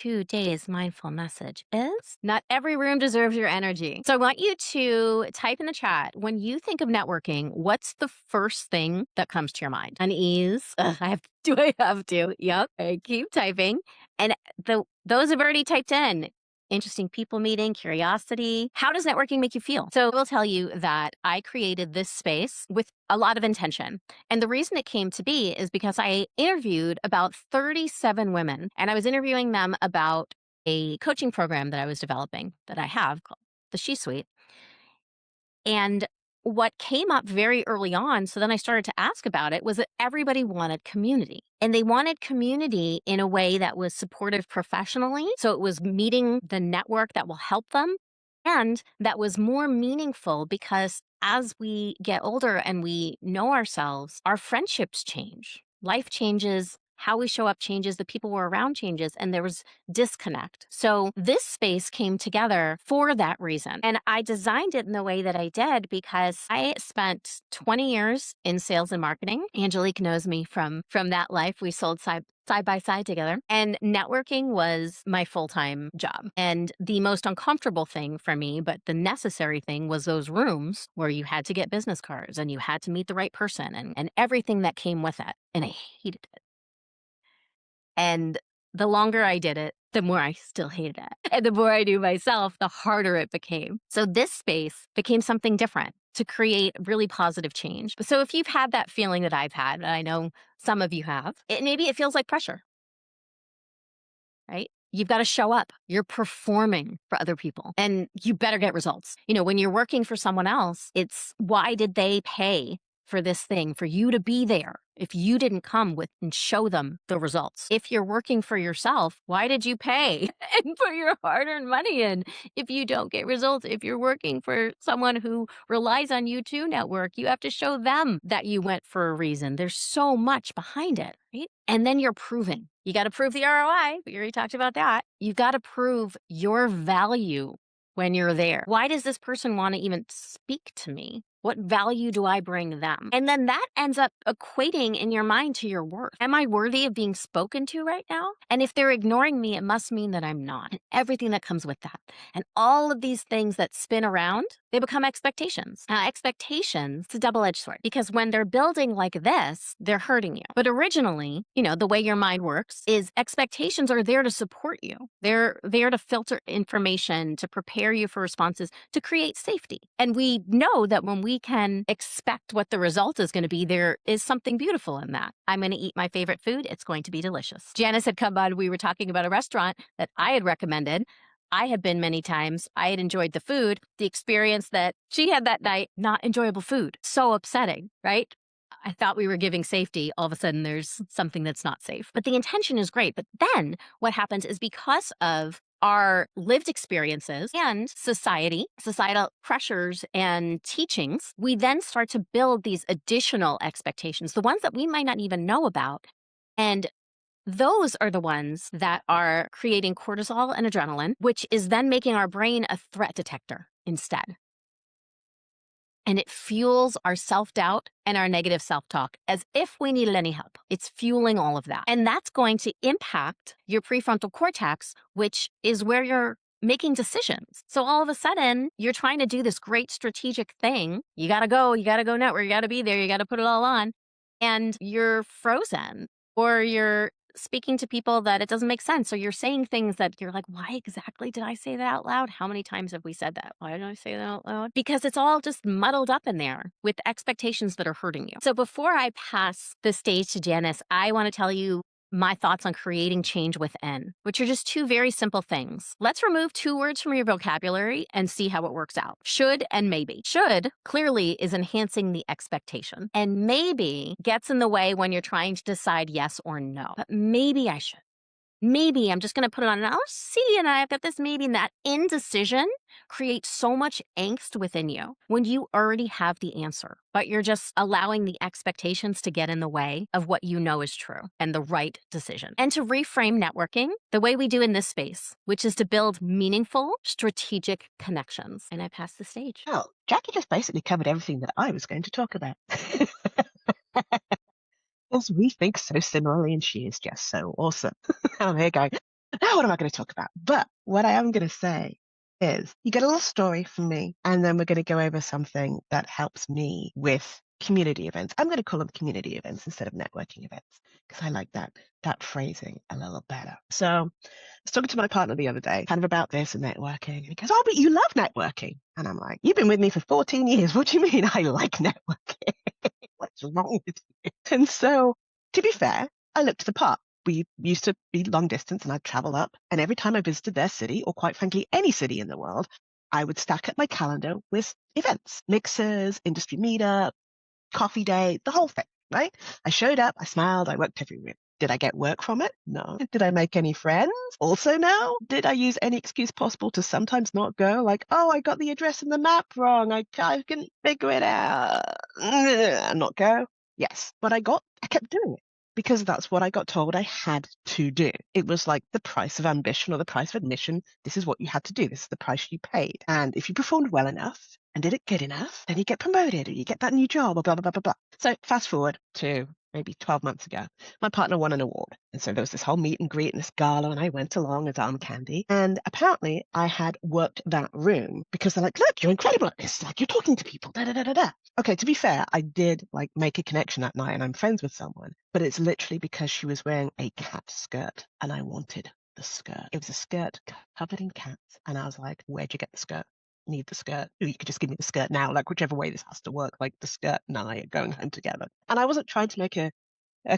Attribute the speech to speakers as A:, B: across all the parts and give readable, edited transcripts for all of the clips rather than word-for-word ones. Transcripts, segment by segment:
A: Today's mindful message is not every room deserves your energy. So I want you to type in the chat when you think of networking, what's the first thing that comes to your mind? Unease. Ugh, I have do I have to? Yep. I keep typing. And those have already typed in. Interesting people meeting, curiosity. How does networking make you feel? So I will tell you that I created this space with a lot of intention. And the reason it came to be is because I interviewed about 37 women, and I was interviewing them about a coaching program that I was developing that I have called the She Suite. And what came up very early on, so then I started to ask about it, was that everybody wanted community. And they wanted community in a way that was supportive professionally. So it was meeting the network that will help them and that was more meaningful because as we get older and we know ourselves, our friendships change. Life changes. How we show up changes, the people we're around changes, and there was disconnect. So this space came together for that reason. And I designed it in the way that I did because I spent 20 years in sales and marketing. Angelique knows me from that life. We sold side by side together. And networking was my full-time job. And the most uncomfortable thing for me, but the necessary thing was those rooms where you had to get business cards and you had to meet the right person and everything that came with it. And I hated it. And the longer I did it, the more I still hated it. And the more I knew myself, the harder it became. So this space became something different to create really positive change. So if you've had that feeling that I've had, and I know some of you have, maybe it feels like pressure, right? You've got to show up. You're performing for other people and you better get results. When you're working for someone else, it's why did they pay for this thing, for you to be there if you didn't come with and show them the results? If you're working for yourself, why did you pay and put your hard-earned money in if you don't get results? If you're working for someone who relies on you to network, you have to show them that you went for a reason. There's so much behind it, right? And then you're proving. You got to prove the ROI. We already talked about that. You've got to prove your value when you're there. Why does this person want to even speak to me? What value do I bring them? And then that ends up equating in your mind to your worth. Am I worthy of being spoken to right now? And if they're ignoring me, it must mean that I'm not. And everything that comes with that. And all of these things that spin around, they become expectations. Expectations, it's a double-edged sword because when they're building like this, they're hurting you. But originally, the way your mind works is expectations are there to support you. They're there to filter information, to prepare you for responses, to create safety. And we know that when we can expect what the result is going to be, there is something beautiful in that. I'm going to eat my favorite food. It's going to be delicious. Janice had come on. We were talking about a restaurant that I had recommended. I had been many times. I had enjoyed the food. The experience that she had that night, not enjoyable food. So upsetting, right? I thought we were giving safety. All of a sudden, there's something that's not safe. But the intention is great. But then what happens is because of our lived experiences and societal pressures and teachings, we then start to build these additional expectations, the ones that we might not even know about. And those are the ones that are creating cortisol and adrenaline, which is then making our brain a threat detector instead. And it fuels our self-doubt and our negative self-talk as if we needed any help. It's fueling all of that. And that's going to impact your prefrontal cortex, which is where you're making decisions. So all of a sudden, you're trying to do this great strategic thing. You got to go network, you got to be there, you got to put it all on. And you're frozen or you're speaking to people that it doesn't make sense. So you're saying things that you're like, why exactly did I say that out loud? How many times have we said that? Why did I say that out loud? Because it's all just muddled up in there with expectations that are hurting you. So before I pass the stage to Janice, I want to tell you my thoughts on creating change within, which are just two very simple things. Let's remove two words from your vocabulary and see how it works out. Should and maybe. Should clearly is enhancing the expectation, and maybe gets in the way when you're trying to decide yes or no. But maybe I should. Maybe I'm just going to put it on and I'll see. And I've got this maybe, and that indecision creates so much angst within you when you already have the answer, but you're just allowing the expectations to get in the way of what you know is true and the right decision. And to reframe networking the way we do in this space, which is to build meaningful, strategic connections. And I pass the stage.
B: Oh, Jackie just basically covered everything that I was going to talk about. Because we think so similarly, and she is just so awesome. Oh, there you go. Now what am I going to talk about? But what I am going to say is you get a little story from me, and then we're going to go over something that helps me with community events. I'm going to call them community events instead of networking events because I like that phrasing a little better. So I was talking to my partner the other day, kind of about this and networking, and he goes, "Oh, but you love networking." And I'm like, "You've been with me for 14 years. What do you mean I like networking? What's wrong with you?" And so, to be fair, I looked the part. We used to be long distance and I'd travel up. And every time I visited their city, or quite frankly, any city in the world, I would stack up my calendar with events, mixers, industry meetup, coffee date, the whole thing, right? I showed up, I smiled, I worked every room. Did I get work from it? No. Did I make any friends? Also no. Did I use any excuse possible to sometimes not go? Like, oh, I got the address in the map wrong. I couldn't figure it out. Not go? Yes. But I kept doing it because that's what I got told I had to do. It was like the price of ambition or the price of admission. This is what you had to do. This is the price you paid. And if you performed well enough, and did it good enough, then you get promoted or you get that new job or blah, blah, blah, blah, blah. So fast forward to maybe 12 months ago, my partner won an award. And so there was this whole meet and greet and this gala, and I went along as arm candy. And apparently I had worked that room because they're like, look, you're incredible at this. Like, you're talking to people, da, da, da, da, da. Okay, to be fair, I did like make a connection that night and I'm friends with someone, but it's literally because she was wearing a cat skirt and I wanted the skirt. It was a skirt covered in cats. And I was like, where'd you get the skirt? Need the skirt. Ooh, you could just give me the skirt now, like whichever way this has to work, like the skirt and I are going home together. And I wasn't trying to make a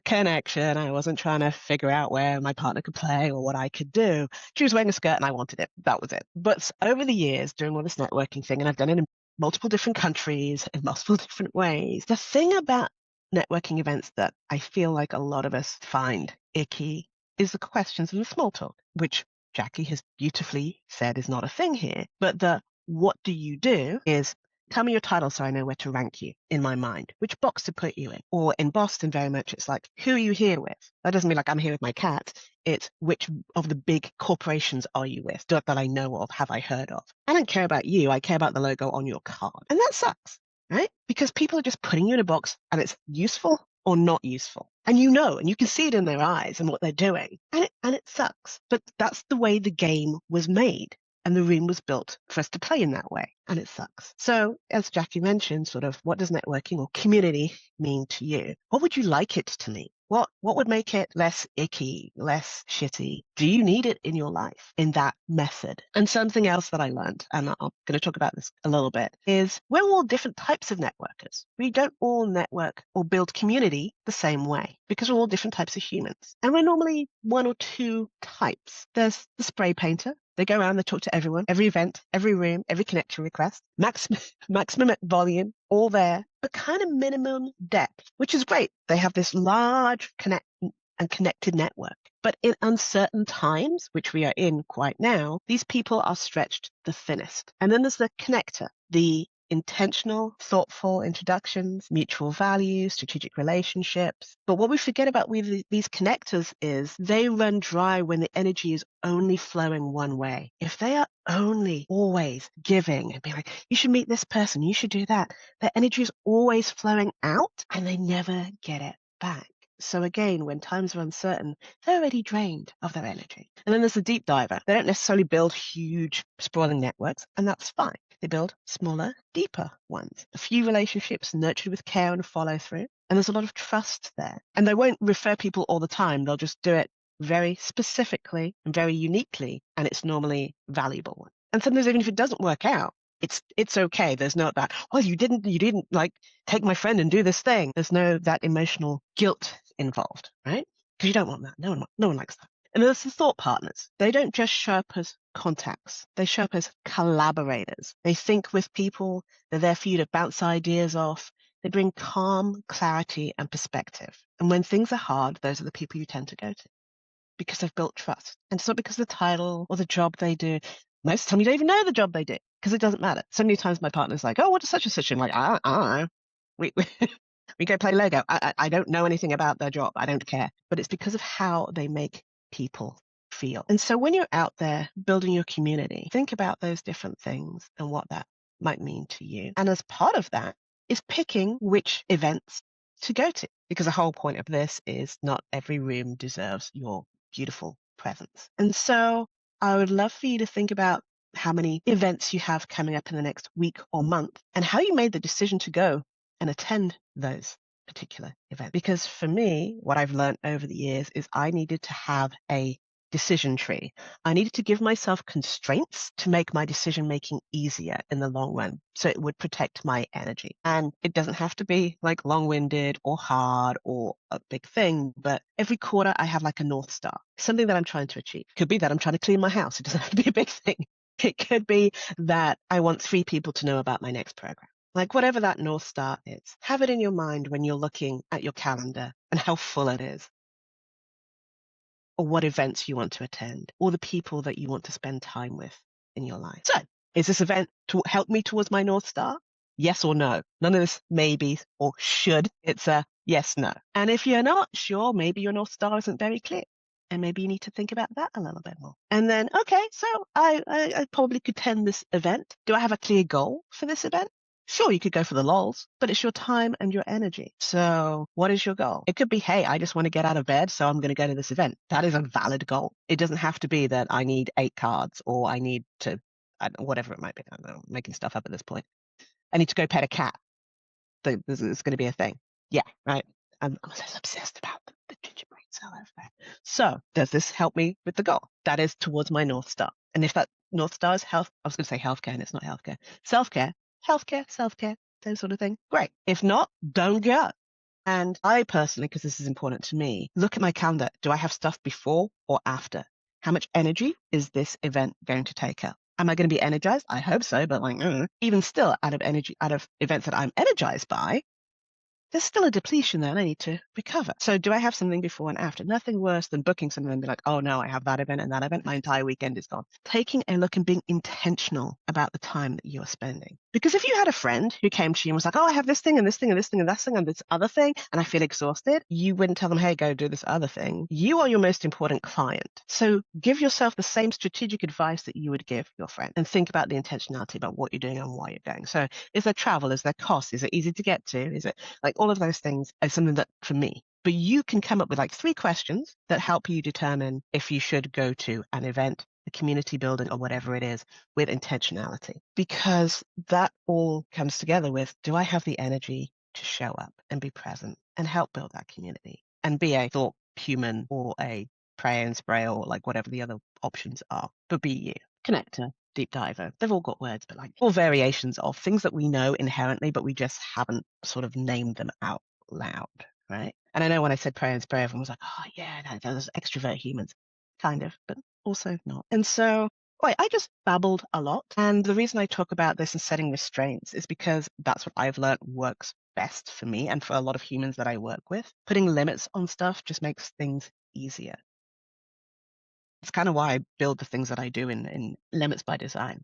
B: connection. I wasn't trying to figure out where my partner could play or what I could do. She was wearing a skirt and I wanted it. That was it. But over the years, doing all this networking thing, and I've done it in multiple different countries in multiple different ways, the thing about networking events that I feel like a lot of us find icky is the questions and the small talk, which Jackie has beautifully said is not a thing here. But the what do you do is tell me your title so I know where to rank you in my mind, which box to put you in. Or in Boston, very much, it's like, who are you here with? That doesn't mean like I'm here with my cat. It's which of the big corporations are you with that I know of, have I heard of? I don't care about you. I care about the logo on your card. And that sucks, right? Because people are just putting you in a box and it's useful or not useful. And you know, and you can see it in their eyes and what they're doing. And it sucks. But that's the way the game was made. And the room was built for us to play in that way. And it sucks. So as Jackie mentioned, sort of what does networking or community mean to you? What would you like it to mean? What would make it less icky, less shitty? Do you need it in your life in that method? And something else that I learned, and I'm going to talk about this a little bit, is we're all different types of networkers. We don't all network or build community the same way because we're all different types of humans. And we're normally one or two types. There's the spray painter. They go around, they talk to everyone, every event, every room, every connection request, maximum volume, all there, but kind of minimum depth, which is great. They have this large connected network. But in uncertain times, which we are in quite now, these people are stretched the thinnest. And then there's the connector, the intentional, thoughtful introductions, mutual values, strategic relationships. But what we forget about with these connectors is they run dry when the energy is only flowing one way. If they are only always giving and being like, you should meet this person, you should do that, their energy is always flowing out and they never get it back. So again, when times are uncertain, they're already drained of their energy. And then there's the deep diver. They don't necessarily build huge, sprawling networks, and that's fine. They build smaller, deeper ones. A few relationships nurtured with care and follow through. And there's a lot of trust there. And they won't refer people all the time. They'll just do it very specifically and very uniquely. And it's normally valuable one. And sometimes even if it doesn't work out, it's okay. There's no that, well, you didn't like take my friend and do this thing. There's no that emotional guilt involved, right? Because you don't want that. No one likes that. And there's the thought partners. They don't just show up as contacts. They show up as collaborators. They think with people. They're there for you to bounce ideas off. They bring calm, clarity, and perspective. And when things are hard, those are the people you tend to go to because they've built trust. And it's not because of the title or the job they do. Most of the time you don't even know the job they do because it doesn't matter. So many times my partner's like, oh, what is such and such? And I'm like, I don't know. We go play Lego. I don't know anything about their job. I don't care. But it's because of how they make people feel. And so when you're out there building your community, think about those different things and what that might mean to you. And as part of that is picking which events to go to, because the whole point of this is not every room deserves your beautiful presence. And so I would love for you to think about how many events you have coming up in the next week or month and how you made the decision to go and attend those particular events. Because for me, what I've learned over the years is I needed to have a decision tree. I needed to give myself constraints to make my decision making easier in the long run so it would protect my energy. And it doesn't have to be like long winded or hard or a big thing, but every quarter I have like a North Star, something that I'm trying to achieve. Could be that I'm trying to clean my house. It doesn't have to be a big thing. It could be that I want 3 people to know about my next program. Like whatever that North Star is, have it in your mind when you're looking at your calendar and how full it is, or what events you want to attend, or the people that you want to spend time with in your life. So, is this event to help me towards my North Star? Yes or no? None of this maybe or should. It's a yes, no. And if you're not sure, maybe your North Star isn't very clear. And maybe you need to think about that a little bit more. And then, okay, so I probably could attend this event. Do I have a clear goal for this event? Sure, you could go for the lols, but it's your time and your energy. So what is your goal? It could be, hey, I just want to get out of bed, so I'm going to go to this event. That is a valid goal. It doesn't have to be that I need 8 cards or I need to, I don't know, whatever it might be. I don't know, I'm making stuff up at this point. I need to go pet a cat. It's going to be a thing. Yeah, right. I'm just obsessed about the gingerbread cell over there. So does this help me with the goal? That is towards my North Star. And if that North Star is health, I was going to say healthcare and it's not healthcare. Self-care, healthcare, self-care, same sort of thing. Great. If not, don't go. And I personally, because this is important to me, look at my calendar. Do I have stuff before or after? How much energy is this event going to take up? Am I going to be energized? I hope so, but like, even still, out of energy, out of events that I'm energized by, there's still a depletion there and I need to recover. So do I have something before and after? Nothing worse than booking something and be like, oh no, I have that event and that event. My entire weekend is gone. Taking a look and being intentional about the time that you're spending. Because if you had a friend who came to you and was like, oh, I have this thing and this thing and this thing and that thing and this other thing, and I feel exhausted, you wouldn't tell them, hey, go do this other thing. You are your most important client. So give yourself the same strategic advice that you would give your friend and think about the intentionality about what you're doing and why you're going. So is there travel? Is there cost? Is it easy to get to? Is it like all of those things are something that for me, but you can come up with like 3 questions that help you determine if you should go to an event, a community building, or whatever it is with intentionality. Because that all comes together with, do I have the energy to show up and be present and help build that community and be a thought human or a pray and spray or like whatever the other options are, but be you. Connector, deep diver. They've all got words, but like all variations of things that we know inherently, but we just haven't sort of named them out loud, right? And I know when I said pray and spray, everyone was like, oh yeah, those extrovert humans. Kind of, but also not. And so right, I just babbled a lot. And the reason I talk about this and setting restraints is because that's what I've learned works best for me and for a lot of humans that I work with. Putting limits on stuff just makes things easier. It's kind of why I build the things that I do in Limits by Design.